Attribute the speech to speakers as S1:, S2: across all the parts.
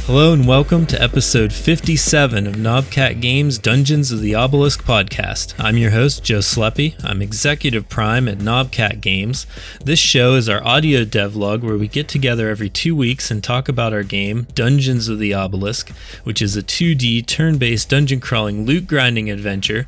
S1: Hello and welcome to episode 57 of Knobcat Games' Dungeons of the Obelisk podcast. I'm your host, Joe Sleppy. I'm Executive Prime at Knobcat Games. This show is our audio devlog where we get together every 2 weeks and talk about our game, Dungeons of the Obelisk, which is a 2D turn-based dungeon crawling loot grinding adventure.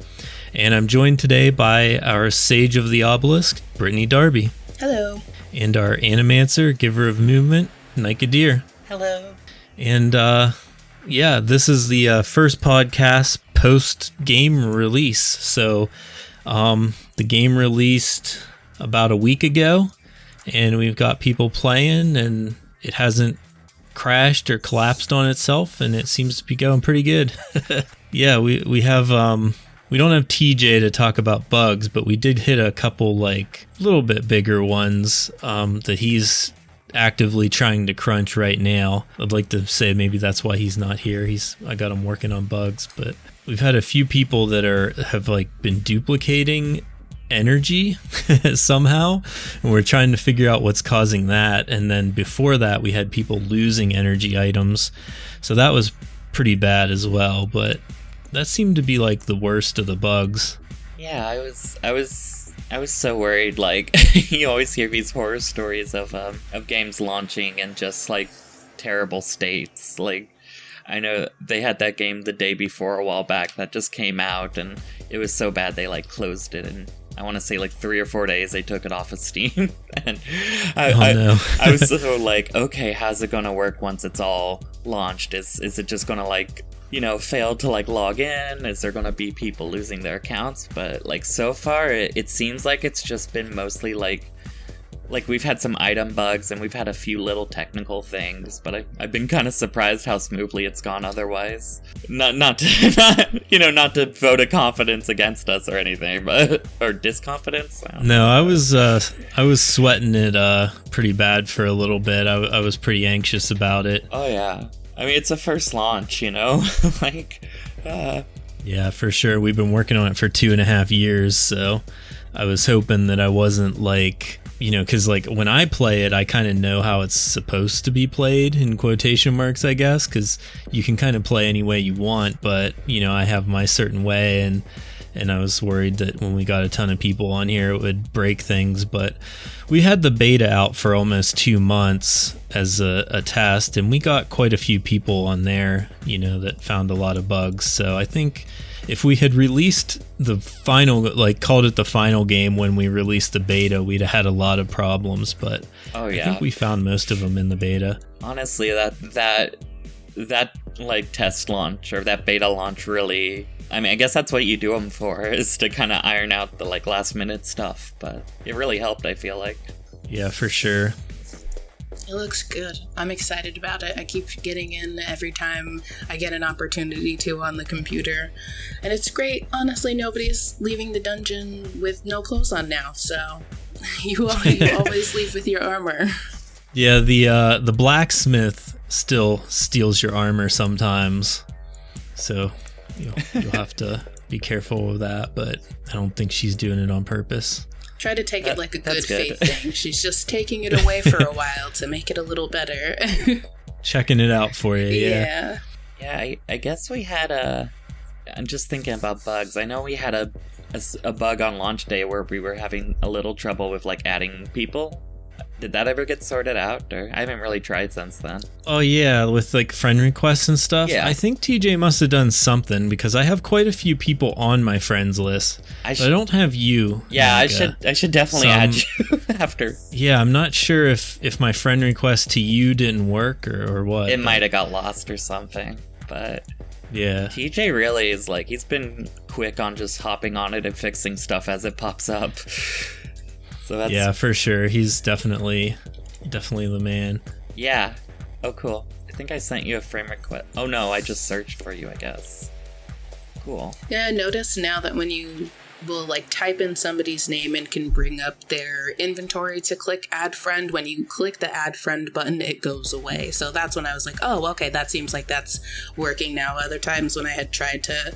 S1: And I'm joined today by our Sage of the Obelisk, Brittany Darby.
S2: Hello.
S1: And our Animancer, Giver of Movement, Nyka.
S2: Hello.
S1: And this is the first podcast post-game release. So the game released about a week ago, and we've got people playing, and it hasn't crashed or collapsed on itself, and it seems to be going pretty good. Yeah, we have... we don't have TJ to talk about bugs, but we did hit a couple, like, little bit bigger ones that he's actively trying to crunch right now. I'd like to say maybe that's why he's not here. I got him working on bugs, but we've had a few people that have been duplicating energy somehow, and we're trying to figure out what's causing that. And then before that, we had people losing energy items, so that was pretty bad as well. But that seemed to be like the worst of the bugs.
S3: Yeah, I was so worried. Like, you always hear these horror stories of games launching in just like terrible states. Like, I know they had that game the day before a while back that just came out, and it was so bad they like closed it, and I want to say like 3 or 4 days they took it off of Steam. And I was so like, okay, how's it gonna work once it's all launched? Is it just gonna like, fail to like log in? Is there gonna be people losing their accounts? But like so far, it seems like it's just been mostly like we've had some item bugs and we've had a few little technical things, but I've been kind of surprised how smoothly it's gone otherwise. Not to vote a confidence against us or anything, but or disconfidence.
S1: No, I was sweating it pretty bad for a little bit. I was pretty anxious about it.
S3: Oh yeah. I mean, it's a first launch, like,
S1: Yeah, for sure. We've been working on it for 2.5 years, so I was hoping that I wasn't like, because like when I play it, I kind of know how it's supposed to be played, in quotation marks, I guess, because you can kind of play any way you want, but, I have my certain way, and I was worried that when we got a ton of people on here, it would break things. But we had the beta out for almost 2 months as a test, and we got quite a few people on there, that found a lot of bugs. So I think if we had released the final, like called it the final game when we released the beta, we'd have had a lot of problems. But I think we found most of them in the beta.
S3: Honestly, that like test launch or that beta launch really, I mean, I guess that's what you do them for, is to kind of iron out the like last minute stuff, but it really helped, I feel like.
S1: Yeah, for sure.
S2: It looks good. I'm excited about it. I keep getting in every time I get an opportunity to on the computer, and it's great. Honestly, nobody's leaving the dungeon with no clothes on now, so you always leave with your armor.
S1: Yeah, the blacksmith still steals your armor sometimes, so you'll have to be careful of that, but I don't think she's doing it on purpose.
S2: Try to take it like a good faith thing. She's just taking it away for a while to make it a little better.
S1: Checking it out for you,
S2: yeah.
S3: Yeah, I guess we had I'm just thinking about bugs. I know we had a bug on launch day where we were having a little trouble with like adding people. Did that ever get sorted out? Or I haven't really tried since then.
S1: Oh yeah, with like friend requests and stuff. Yeah. I think TJ must have done something, because I have quite a few people on my friends list. I don't have you.
S3: Yeah, Nyka. I should definitely add you after.
S1: Yeah, I'm not sure if my friend request to you didn't work or what.
S3: It might have got lost or something, but
S1: yeah.
S3: TJ really is like, he's been quick on just hopping on it and fixing stuff as it pops up. So that's...
S1: Yeah, for sure. He's definitely the man.
S3: Yeah. Oh, cool. I think I sent you a frame request. Oh, no, I just searched for you, I guess. Cool.
S2: Yeah, I noticed now that when you will like type in somebody's name and can bring up their inventory to click add friend, when you click the add friend button, it goes away. So that's when I was like, oh, okay, that seems like that's working now. Other times when I had tried to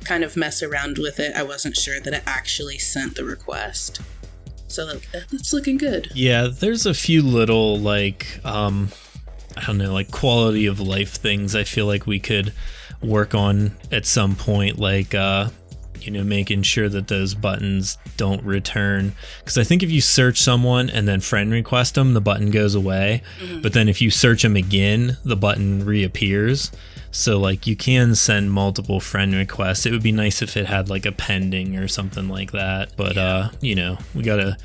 S2: kind of mess around with it, I wasn't sure that it actually sent the request. So that's looking good.
S1: Yeah, there's a few little like I don't know, like quality of life things I feel like we could work on at some point, like making sure that those buttons don't return, because I think if you search someone and then friend request them, the button goes away. But then if you search them again, the button reappears. So like you can send multiple friend requests. It would be nice if it had like a pending or something like that, but we gotta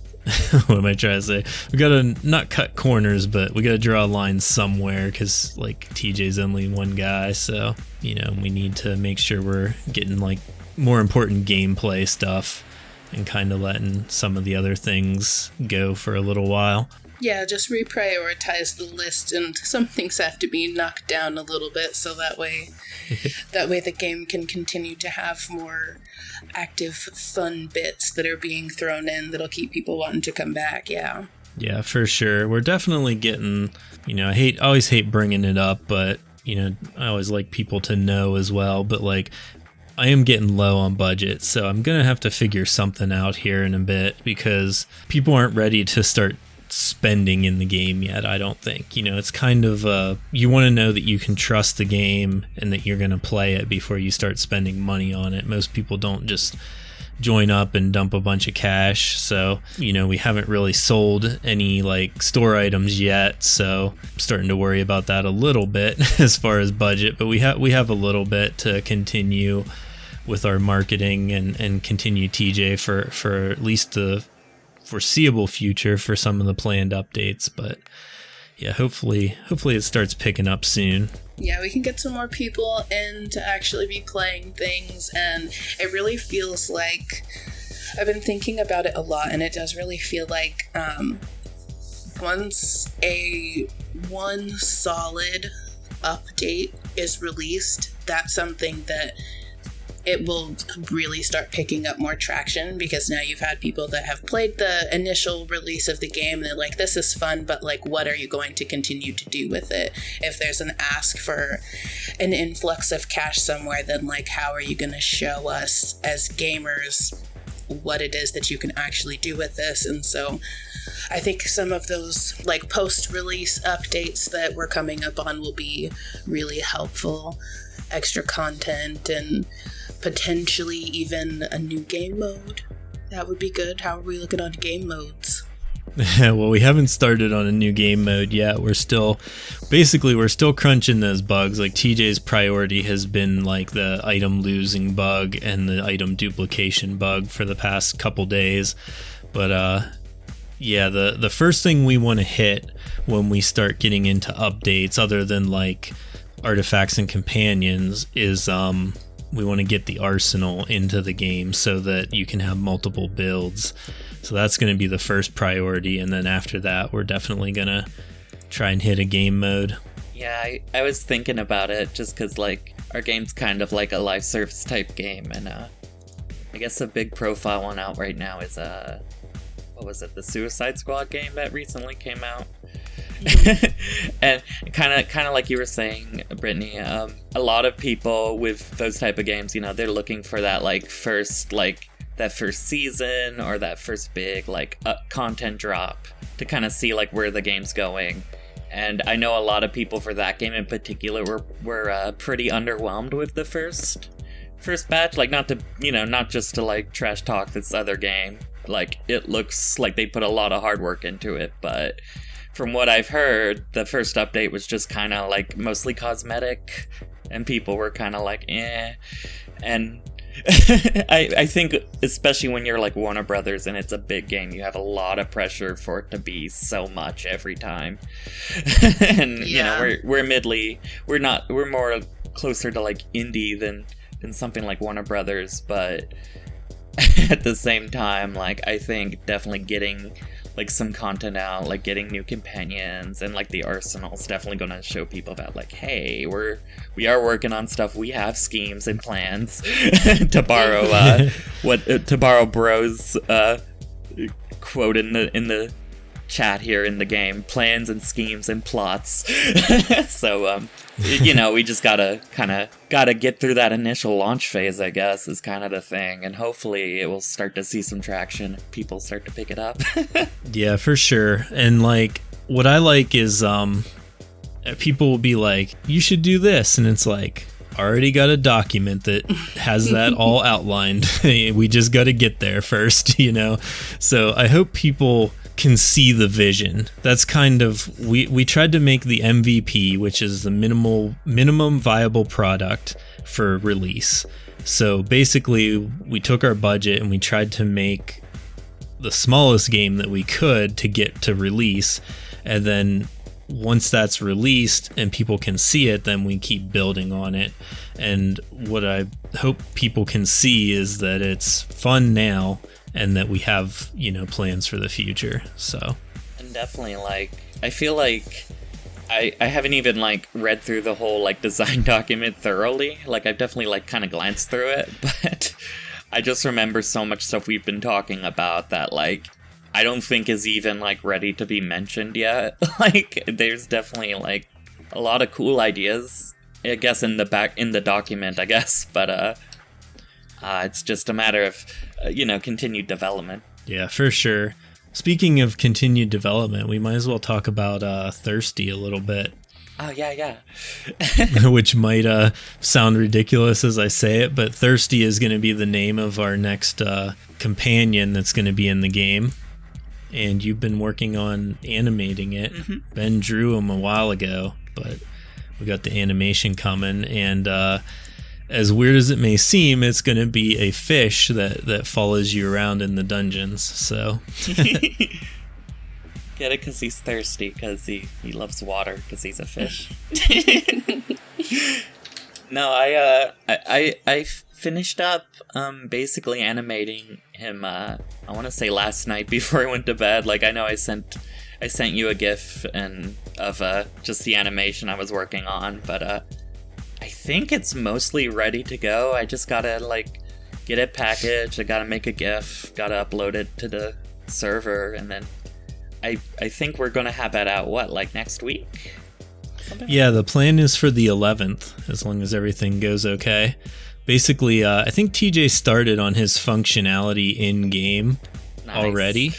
S1: what am I trying to say? We gotta not cut corners, but we gotta draw a line somewhere, because like TJ's only one guy, so we need to make sure we're getting like more important gameplay stuff and kind of letting some of the other things go for a little while.
S2: Yeah, just reprioritize the list, and some things have to be knocked down a little bit, so that way the game can continue to have more active, fun bits that are being thrown in that'll keep people wanting to come back. Yeah.
S1: Yeah, for sure. We're definitely getting, I always hate bringing it up, but I always like people to know as well. But like, I am getting low on budget, so I'm gonna have to figure something out here in a bit, because people aren't ready to start spending in the game yet, I don't think. It's kind of you want to know that you can trust the game and that you're going to play it before you start spending money on it. Most people don't just join up and dump a bunch of cash, so we haven't really sold any like store items yet, so I'm starting to worry about that a little bit as far as budget. But we have a little bit to continue with our marketing and continue TJ for at least the foreseeable future for some of the planned updates. But yeah, hopefully it starts picking up soon.
S2: Yeah, we can get some more people in to actually be playing things, and it really feels like, I've been thinking about it a lot, and it does really feel like once one solid update is released, that's something that it will really start picking up more traction, because now you've had people that have played the initial release of the game and they're like, this is fun, but like, what are you going to continue to do with it? If there's an ask for an influx of cash somewhere, then like, how are you going to show us as gamers what it is that you can actually do with this? And so I think some of those like post-release updates that we're coming up on will be really helpful. Extra content and potentially even a new game mode. That would be good. How are we looking on game modes?
S1: Well, we haven't started on a new game mode yet. We're still crunching those bugs. Like TJ's priority has been like the item losing bug and the item duplication bug for the past couple days. But the first thing we want to hit when we start getting into updates, other than like artifacts and companions, is we want to get the arsenal into the game so that you can have multiple builds. So that's going to be the first priority, and then after that we're definitely going to try and hit a game mode.
S3: Yeah, I was thinking about it just because like our game's kind of like a live service type game, and I guess a big profile one out right now is what was it, the Suicide Squad game that recently came out. And kind of like you were saying, Brittany, a lot of people with those type of games, they're looking for that first season or that first big content drop to kind of see like where the game's going. And I know a lot of people for that game in particular were pretty underwhelmed with the first batch. Like not just to like trash talk this other game. Like it looks like they put a lot of hard work into it, but from what I've heard, the first update was just kind of like mostly cosmetic, and people were kind of like, eh. And I think especially when you're like Warner Brothers and it's a big game, you have a lot of pressure for it to be so much every time. And
S2: yeah.
S3: we're more closer to like indie than something like Warner Brothers, but at the same time, like I think definitely getting like some content out, like getting new companions and like the arsenal's definitely gonna show people that like, hey, we are working on stuff. We have schemes and plans to borrow Bro's quote in the chat here in the game, plans and schemes and plots. So we just gotta get through that initial launch phase, I guess, is kind of the thing, and hopefully it will start to see some traction. People start to pick it up.
S1: Yeah, for sure. And like what I like is people will be like, you should do this. And it's like, already got a document that has that all outlined. We just got to get there first, you know? So I hope people can see the vision. That's kind of, we tried to make the MVP, which is the minimum viable product for release. So basically we took our budget and we tried to make the smallest game that we could to get to release. And then once that's released and people can see it, then we keep building on it. And what I hope people can see is that it's fun now and that we have, you know, plans for the future. So,
S3: and definitely, like, I feel like I haven't even, like, read through the whole, like, design document thoroughly. Like, I've definitely, like, kind of glanced through it, but I just remember so much stuff we've been talking about that, like, I don't think is even, like, ready to be mentioned yet. Like, there's definitely, like, a lot of cool ideas, I guess, in the document, I guess, but it's just a matter of, you know, continued development.
S1: Yeah, for sure. Speaking of continued development, we might as well talk about Thirsty a little bit.
S3: Oh, yeah.
S1: Which might sound ridiculous as I say it, but Thirsty is going to be the name of our next companion that's going to be in the game. And you've been working on animating it. Mm-hmm. Ben drew him a while ago, but we got the animation coming. And as weird as it may seem, it's going to be a fish that follows you around in the dungeons. So
S3: get it because he's thirsty, because he loves water, because he's a fish. No, I finished up basically animating him. I want to say last night before I went to bed. Like, I know I sent you a GIF of just the animation I was working on, but I think it's mostly ready to go. I just gotta, like, get it packaged. I gotta make a GIF. Gotta upload it to the server, and then I think we're gonna have that out, like, next week?
S1: Yeah, the plan is for the 11th, as long as everything goes okay. Basically, I think TJ started on his functionality in-game already,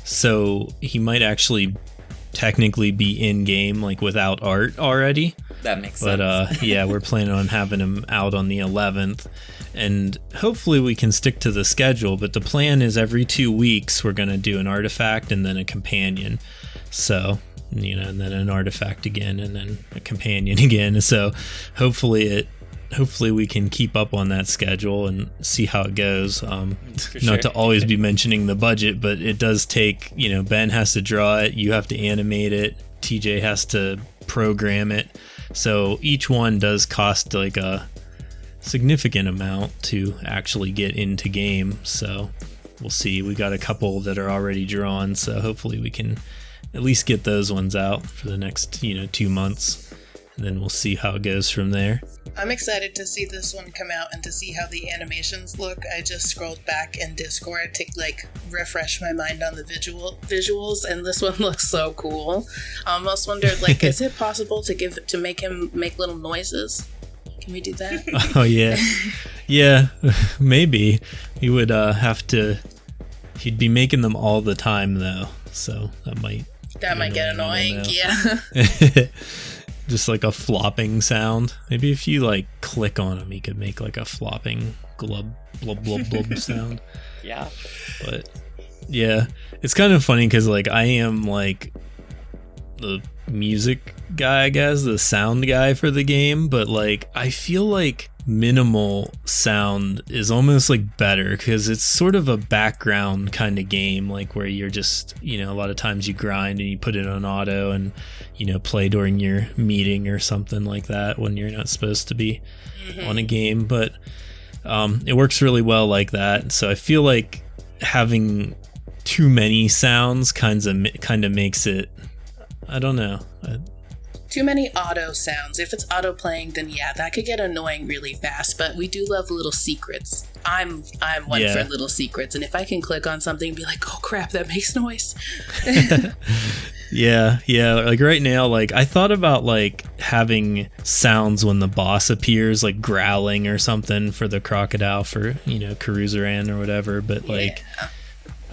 S1: so he might actually technically be in-game, like, without art already.
S3: That makes sense.
S1: But yeah, we're planning on having him out on the 11th, and hopefully we can stick to the schedule, but the plan is every 2 weeks we're going to do an artifact and then a companion. So, you know, and then an artifact again and then a companion again. So hopefully we can keep up on that schedule and see how it goes. Not to always be mentioning the budget, but it does take, you know, Ben has to draw it, you have to animate it, TJ has to program it. So each one does cost like a significant amount to actually get into game. So we'll see. We got a couple that are already drawn, so hopefully we can at least get those ones out for the next, 2 months, and then we'll see how it goes from there.
S2: I'm excited to see this one come out and to see how the animations look. I just scrolled back in Discord to, like, refresh my mind on the visuals, and this one looks so cool. I almost wondered, like, is it possible to make him make little noises? Can we do that?
S1: Oh, yeah. Yeah, maybe. He would have to... He'd be making them all the time, though, so that might
S2: get annoying, yeah.
S1: Just like a flopping sound. Maybe if you, like, click on him, he could make, like, a flopping glub, blub, blub, blub sound.
S3: Yeah.
S1: But, yeah. It's kind of funny because, like, I am, like, the music guy, I guess, the sound guy for the game, but, like, I feel like minimal sound is almost, like, better because it's sort of a background kind of game, like, where you're just, a lot of times you grind and you put it on auto and, play during your meeting or something like that when you're not supposed to be on a game, but it works really well like that. So I feel like having too many sounds kind of makes it, I don't know.
S2: Too many auto sounds. If it's auto playing, then yeah, that could get annoying really fast. But we do love little secrets. I'm one for little secrets, and if I can click on something and be like, oh crap, that makes noise.
S1: Yeah. Like right now, like I thought about like having sounds when the boss appears, like growling or something for the crocodile for Karuzaran or whatever. But like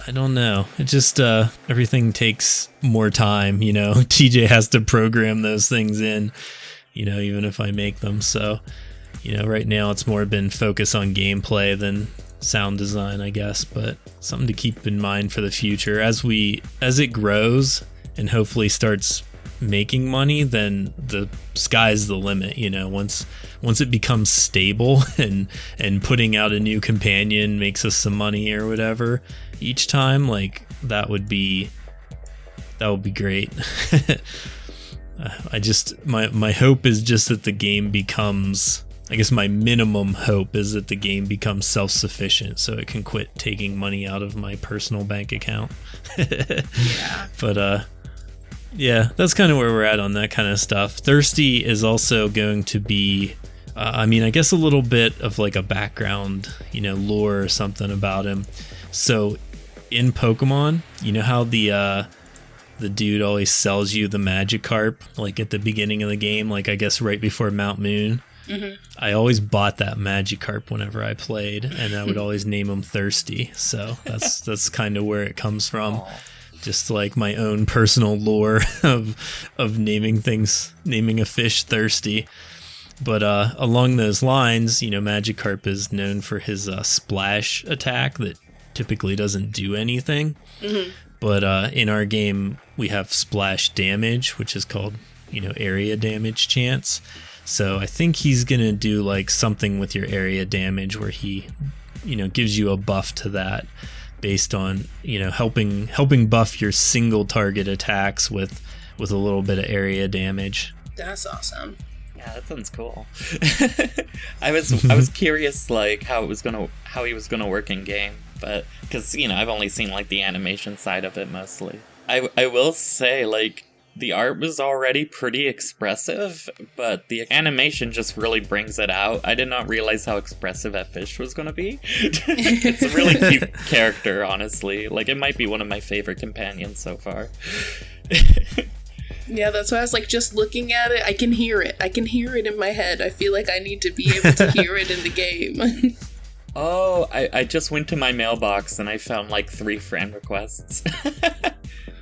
S1: I don't know. It just everything takes more time, you know. TJ has to program those things in, you know, even if I make them. So, you know, right now it's more been focus on gameplay than sound design, I guess, but something to keep in mind for the future as it grows and hopefully starts making money, then the sky's the limit, you know. Once it becomes stable and putting out a new companion makes us some money or whatever each time, like that would be great. I just my hope is just that the game becomes, I guess my minimum hope is that the game becomes self-sufficient so it can quit taking money out of my personal bank account.
S2: Yeah.
S1: But yeah, that's kind of where we're at on that kind of stuff. Thirsty is also going to be, I mean, I guess a little bit of like a background, you know, lore or something about him. So in Pokemon, you know how the dude always sells you the Magikarp, like at the beginning of the game, like I guess right before Mount Moon. Mm-hmm. I always bought that Magikarp whenever I played, and I would always name him Thirsty. So that's kind of where it comes from. Aww. Just like my own personal lore of naming a fish Thirsty. But along those lines, you know, Magikarp is known for his splash attack that typically doesn't do anything. Mm-hmm. But in our game, we have splash damage, which is called, you know, area damage chance. So I think he's going to do like something with your area damage where he, you know, gives you a buff to that based on, you know, helping buff your single target attacks with a little bit of area damage.
S2: That's awesome.
S3: Yeah, that sounds cool. I was curious like how he was gonna work in game, but because, you know, I've only seen like the animation side of it mostly. I will say, like, the art was already pretty expressive, but the animation just really brings it out. I did not realize how expressive that fish was going to be. It's a really cute character, honestly. Like, it might be one of my favorite companions so far.
S2: Yeah, that's why I was like, just looking at it, I can hear it. I can hear it in my head. I feel like I need to be able to hear it in the game.
S3: Oh, I just went to my mailbox and I found like 3 friend requests.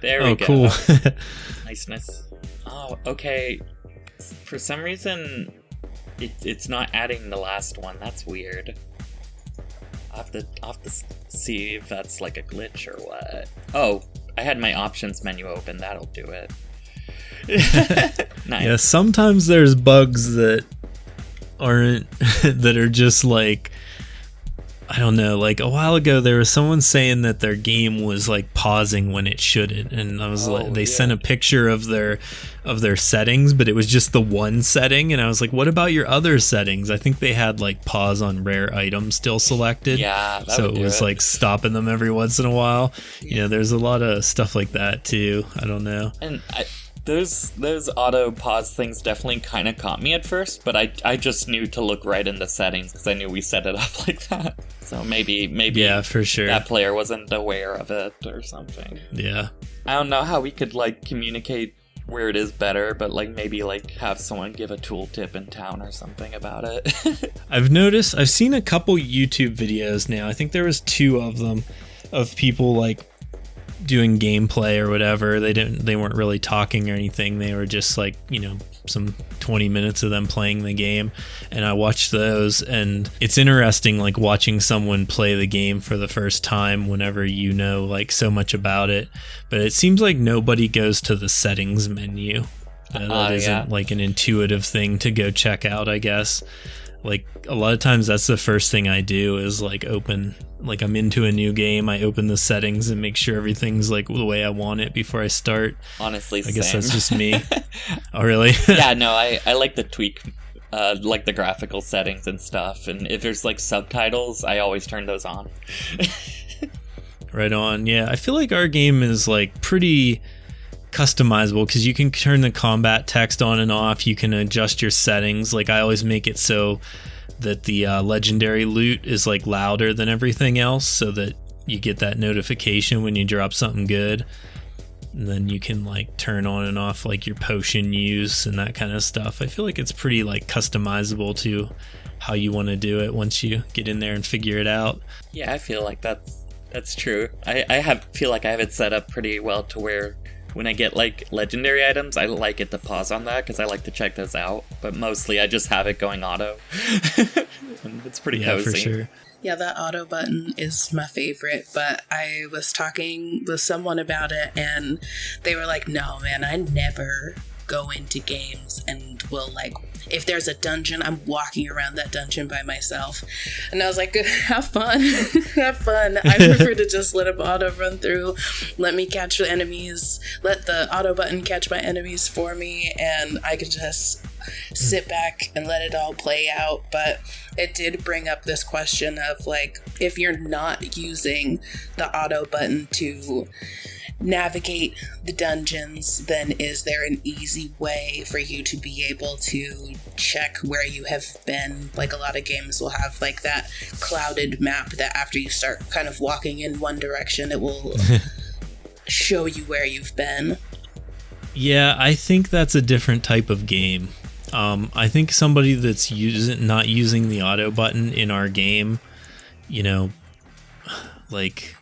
S3: There we go.
S1: Oh, cool.
S3: Nice. Oh, okay. For some reason, it's not adding the last one. That's weird. I'll have to see if that's like a glitch or what. Oh, I had my options menu open. That'll do it. Nice.
S1: Yeah, sometimes there's bugs that aren't, that are just like, I don't know, like a while ago there was someone saying that their game was like pausing when it shouldn't, and I was they sent a picture of their settings, but it was just the one setting, and I was like, what about your other settings? I think they had like pause on rare items still selected.
S3: Yeah,
S1: so it was like stopping them every once in a while. You know, there's a lot of stuff like that too. I don't know.
S3: And those auto pause things definitely kind of caught me at first, but I just knew to look right in the settings because I knew we set it up like that. So maybe
S1: yeah, for sure,
S3: that player wasn't aware of it or something.
S1: Yeah,
S3: I don't know how we could like communicate where it is better, but like maybe like have someone give a tooltip in town or something about it.
S1: I've seen a couple YouTube videos now. I think there was 2 of them of people like doing gameplay or whatever. They weren't really talking or anything. They were just like, you know, some 20 minutes of them playing the game, and I watched those, and it's interesting like watching someone play the game for the first time whenever you know like so much about it. But it seems like nobody goes to the settings menu. That isn't like an intuitive thing to go check out, I guess. Like a lot of times that's the first thing I do is like I'm into a new game, I open the settings and make sure everything's like the way I want it before I start.
S3: Honestly,
S1: I guess that's just me. Oh, really?
S3: Yeah, no, I like to tweak like the graphical settings and stuff, and if there's like subtitles, I always turn those on.
S1: Right on. Yeah, I feel like our game is like pretty customizable because you can turn the combat text on and off. You can adjust your settings. Like I always make it so that the legendary loot is like louder than everything else, so that you get that notification when you drop something good. And then you can like turn on and off like your potion use and that kind of stuff. I feel like it's pretty like customizable to how you want to do it once you get in there and figure it out.
S3: Yeah, I feel like That's true. I feel like I have it set up pretty well to where when I get like legendary items, I like it to pause on that because I like to check those out. But mostly I just have it going auto. And it's pretty cozy.
S1: For sure.
S2: Yeah, that auto button is my favorite, but I was talking with someone about it and they were like, no, man, I never go into games and will like, if there's a dungeon, I'm walking around that dungeon by myself. And I was like, have fun. Have fun. I prefer to just let them auto run through, let me catch the enemies, let the auto button catch my enemies for me, and I can just sit back and let it all play out. But it did bring up this question of like, if you're not using the auto button to navigate the dungeons, then is there an easy way for you to be able to check where you have been? Like a lot of games will have like that clouded map that after you start kind of walking in one direction, it will show you where you've been.
S1: Yeah, I think that's a different type of game. I think somebody that's not using the auto button in our game, you know, like,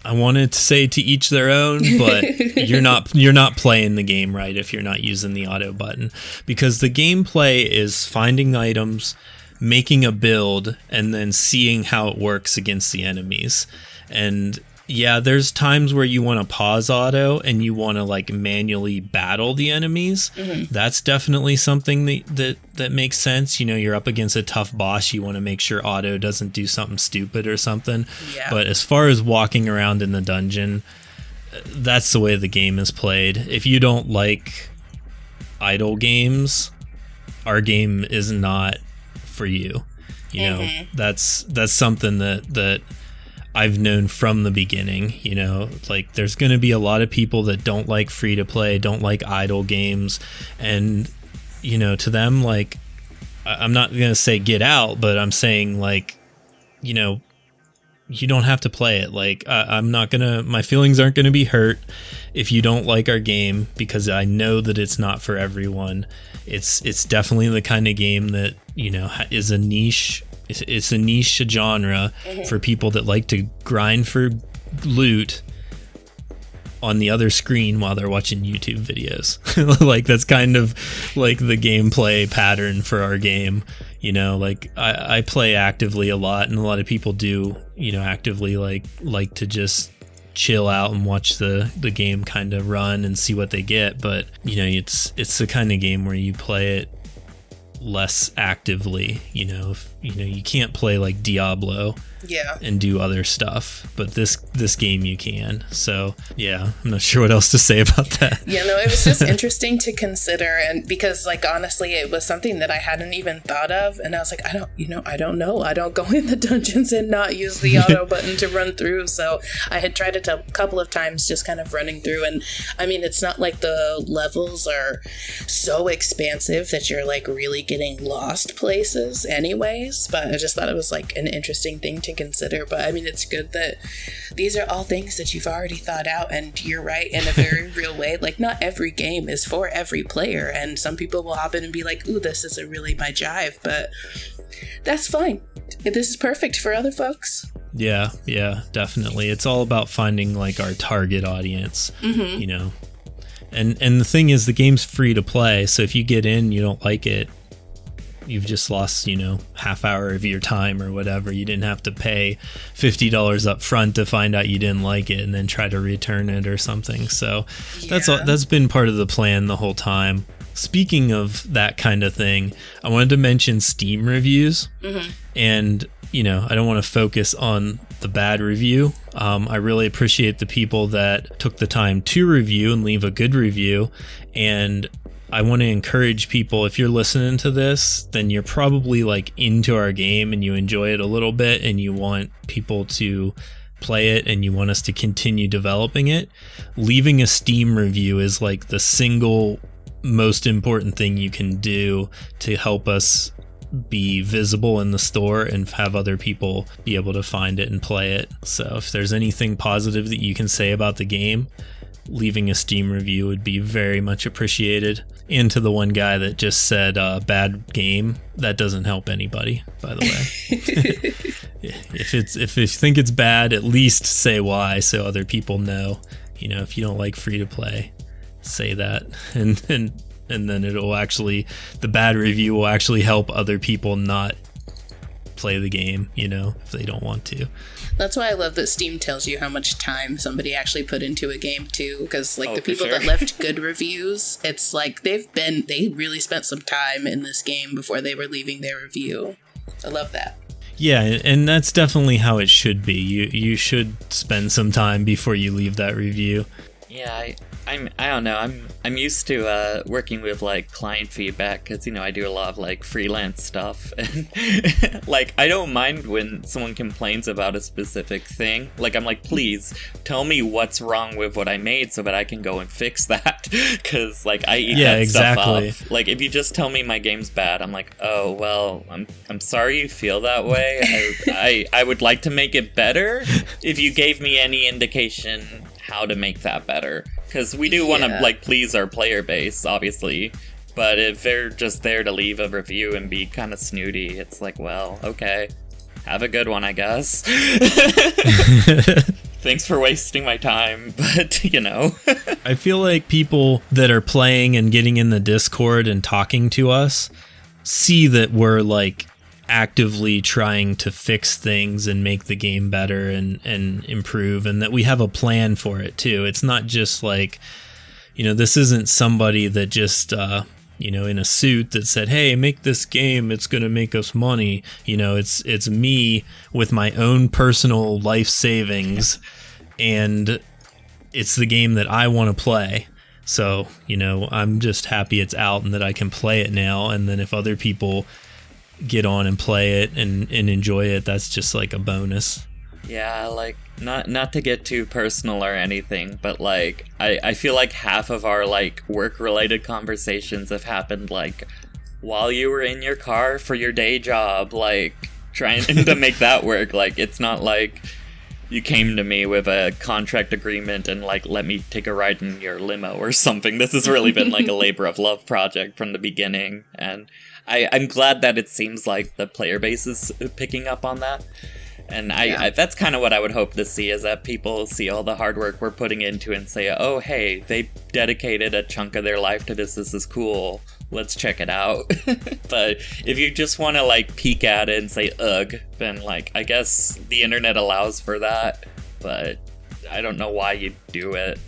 S1: I wanted to say to each their own, but you're not playing the game right if you're not using the auto button, because the gameplay is finding items, making a build, and then seeing how it works against the enemies. And yeah, there's times where you want to pause auto and you want to like manually battle the enemies. Mm-hmm. That's definitely something that makes sense. You know, you're up against a tough boss. You want to make sure auto doesn't do something stupid or something. Yeah. But as far as walking around in the dungeon, that's the way the game is played. If you don't like idle games, our game is not for you. You know, that's something that I've known from the beginning. You know, like there's going to be a lot of people that don't like free to play, don't like idle games. And, you know, to them, like, I'm not going to say get out, but I'm saying like, you know, you don't have to play it. Like, my feelings aren't going to be hurt if you don't like our game, because I know that it's not for everyone. It's definitely the kind of game that, you know, is a niche. It's a niche genre for people that like to grind for loot on the other screen while they're watching YouTube videos. Like, that's kind of like the gameplay pattern for our game. You know, like I play actively a lot, and a lot of people do, you know, actively like to just chill out and watch the game kind of run and see what they get. But, you know, it's the kind of game where you play it less actively. You know, if you can't play like Diablo and do other stuff, but this game you can. So yeah, I'm not sure what else to say about that.
S2: Yeah, no, it was just interesting to consider, and because like honestly it was something that I hadn't even thought of, and I was like, I don't know, I don't go in the dungeons and not use the auto button to run through. So I had tried it a couple of times, just kind of running through, and I mean, it's not like the levels are so expansive that you're like really getting lost places anyways, but I just thought it was like an interesting thing to consider. But I mean, it's good that these are all things that you've already thought out, and you're right, in a very real way. Like, not every game is for every player, and some people will hop in and be like, ooh, this isn't really my jive, but that's fine. This is perfect for other folks.
S1: Yeah, definitely. It's all about finding like our target audience, you know. And the thing is, the game's free to play, so if you get in, you don't like it, you've just lost, you know, half hour of your time or whatever. You didn't have to pay $50 up front to find out you didn't like it and then try to return it or something. So that's been part of the plan the whole time. Speaking of that kind of thing, I wanted to mention Steam reviews. And, you know, I don't want to focus on the bad review. I really appreciate the people that took the time to review and leave a good review. And I want to encourage people, if you're listening to this, then you're probably like into our game and you enjoy it a little bit and you want people to play it and you want us to continue developing it. Leaving a Steam review is like the single most important thing you can do to help us be visible in the store and have other people be able to find it and play it. So if there's anything positive that you can say about the game, leaving a Steam review would be very much appreciated. And to the one guy that just said bad game, that doesn't help anybody, by the way. If you think it's bad, at least say why so other people know. You know, if you don't like free to play, say that, and then it'll actually, the bad review will actually help other people not play the game, you know, if they don't want to.
S2: That's why I love that Steam tells you how much time somebody actually put into a game too, because like the people
S3: sure.
S2: that left good reviews, it's like they really spent some time in this game before they were leaving their review. I love that.
S1: Yeah, and that's definitely how it should be. You should spend some time before you leave that review.
S3: Yeah, I don't know. I'm used to working with like client feedback because, you know, I do a lot of like freelance stuff, and like I don't mind when someone complains about a specific thing. Like I'm like, please tell me what's wrong with what I made so that I can go and fix that, because like I eat that
S1: exactly.
S3: stuff up. Like if you just tell me my game's bad, I'm like, oh well, I'm sorry you feel that way. I would like to make it better if you gave me any indication how to make that better, because we do want to like please our player base, obviously, but if they're just there to leave a review and be kind of snooty, it's like, well, okay, have a good one, I guess. Thanks for wasting my time, but you know.
S1: I feel like people that are playing and getting in the Discord and talking to us see that we're like actively trying to fix things and make the game better and improve, and that we have a plan for it too. It's not just like, you know, this isn't somebody that just you know, in a suit that said, hey, make this game, it's gonna make us money. You know, it's me with my own personal life savings, and it's the game that I want to play. So, you know, I'm just happy it's out and that I can play it now, and then if other people get on and play it and enjoy it, that's just like a bonus.
S3: Yeah, like not to get too personal or anything, but like I feel like half of our like work related conversations have happened like while you were in your car for your day job, like trying to make that work. Like it's not like you came to me with a contract agreement and like let me take a ride in your limo or something. This has really been like a labor of love project from the beginning, and I'm glad that it seems like the player base is picking up on that. And I that's kind of what I would hope to see, is that people see all the hard work we're putting into and say, oh, hey, they dedicated a chunk of their life to this. This is cool. Let's check it out. But if you just want to like peek at it and say, ugh, then like, I guess the internet allows for that. But I don't know why you do it.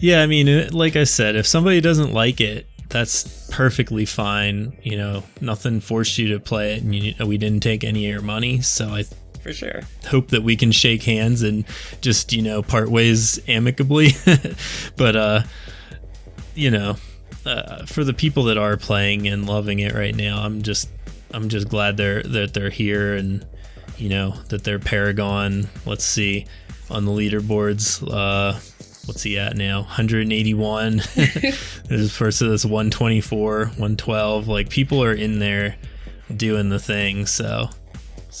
S1: Yeah, I mean, like I said, if somebody doesn't like it, that's perfectly fine. You know, nothing forced you to play it, and we didn't take any of your money. So I
S3: for sure
S1: hope that we can shake hands and just, you know, part ways amicably. But you know, for the people that are playing and loving it right now, I'm just glad they're here, and you know that they're Paragon. Let's see on the leaderboards. What's he at now? 181. There's first of this 124, 112. Like people are in there doing the thing, so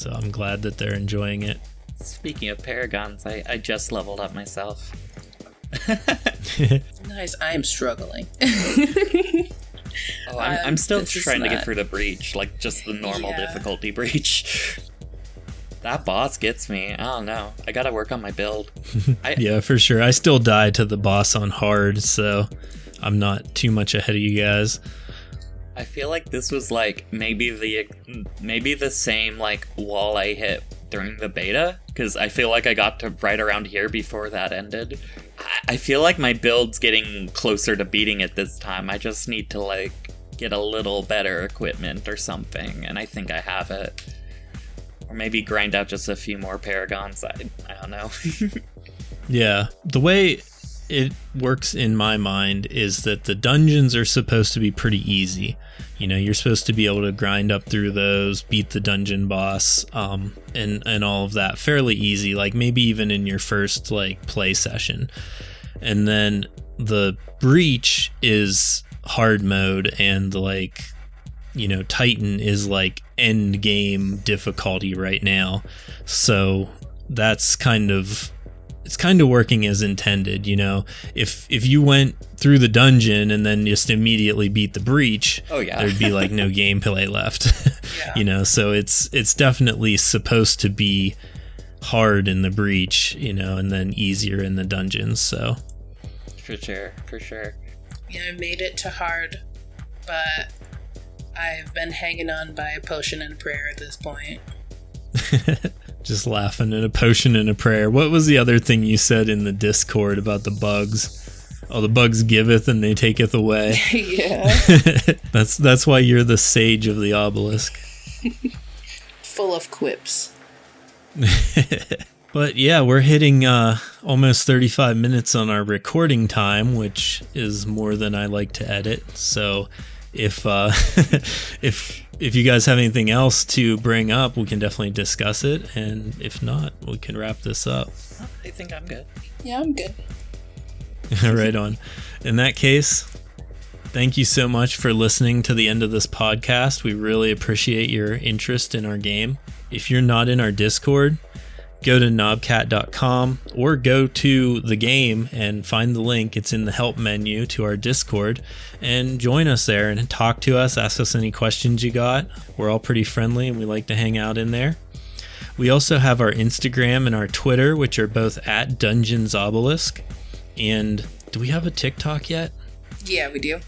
S1: I'm glad that they're enjoying it.
S3: Speaking of Paragons, I just leveled up myself.
S2: Nice. I am struggling.
S3: Oh, I'm still trying to get through the breach, like just the normal difficulty breach. That boss gets me. I don't know. I gotta work on my build.
S1: Yeah, for sure. I still die to the boss on hard, so I'm not too much ahead of you guys.
S3: I feel like this was like maybe the same like wall I hit during the beta, because I feel like I got to right around here before that ended. I feel like my build's getting closer to beating it this time. I just need to like get a little better equipment or something, and I think I have it. Or maybe grind out just a few more Paragons. I don't know.
S1: Yeah, the way it works in my mind is that the dungeons are supposed to be pretty easy. You know, you're supposed to be able to grind up through those, beat the dungeon boss, and all of that fairly easy, like maybe even in your first like play session. And then the breach is hard mode, and like, you know, Titan is like end game difficulty right now. So that's kind of it's kind of working as intended, you know. If you went through the dungeon and then just immediately beat the breach, there'd be like no gameplay left. You know, so it's definitely supposed to be hard in the breach, you know, and then easier in the dungeons. So
S3: for sure.
S2: Yeah, I made it to hard, but I've been hanging on by a potion and a prayer at this point.
S1: Just laughing at a potion and a prayer. What was the other thing you said in the Discord about the bugs? Oh, the bugs giveth and they taketh away.
S2: Yeah.
S1: That's why you're the sage of the obelisk.
S2: Full of quips.
S1: But yeah, we're hitting almost 35 minutes on our recording time, which is more than I like to edit. So if if you guys have anything else to bring up, we can definitely discuss it. And if not, we can wrap this up.
S3: I think I'm good.
S2: Yeah, I'm good.
S1: Right on. In that case, thank you so much for listening to the end of this podcast. We really appreciate your interest in our game. If you're not in our Discord, go to knobcat.com or go to the game and find the link. It's in the help menu to our Discord, and join us there and talk to us. Ask us any questions you got. We're all pretty friendly and we like to hang out in there. We also have our Instagram and our Twitter, which are both at Dungeons Obelisk. And do we have a TikTok yet?
S2: Yeah, we do.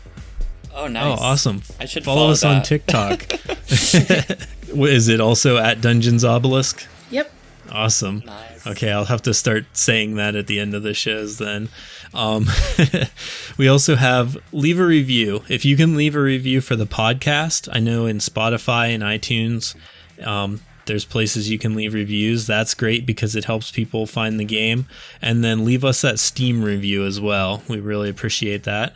S3: Oh, nice.
S1: Oh, awesome.
S3: I should
S1: follow us
S3: that.
S1: on TikTok. Is it also at Dungeons Obelisk?
S2: Yep.
S1: Awesome.
S3: Nice.
S1: Okay, I'll have to start saying that at the end of the shows then. We also have leave a review. If you can leave a review for the podcast, I know in Spotify and iTunes, there's places you can leave reviews. That's great because it helps people find the game. And then leave us that Steam review as well. We really appreciate that.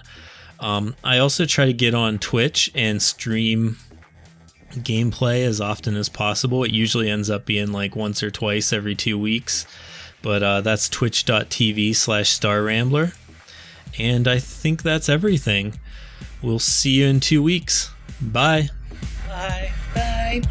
S1: I also try to get on Twitch and stream gameplay as often as possible. It usually ends up being like once or twice every 2 weeks. But that's twitch.tv/StarRambler. And I think that's everything. We'll see you in 2 weeks. Bye.
S3: Bye.
S2: Bye.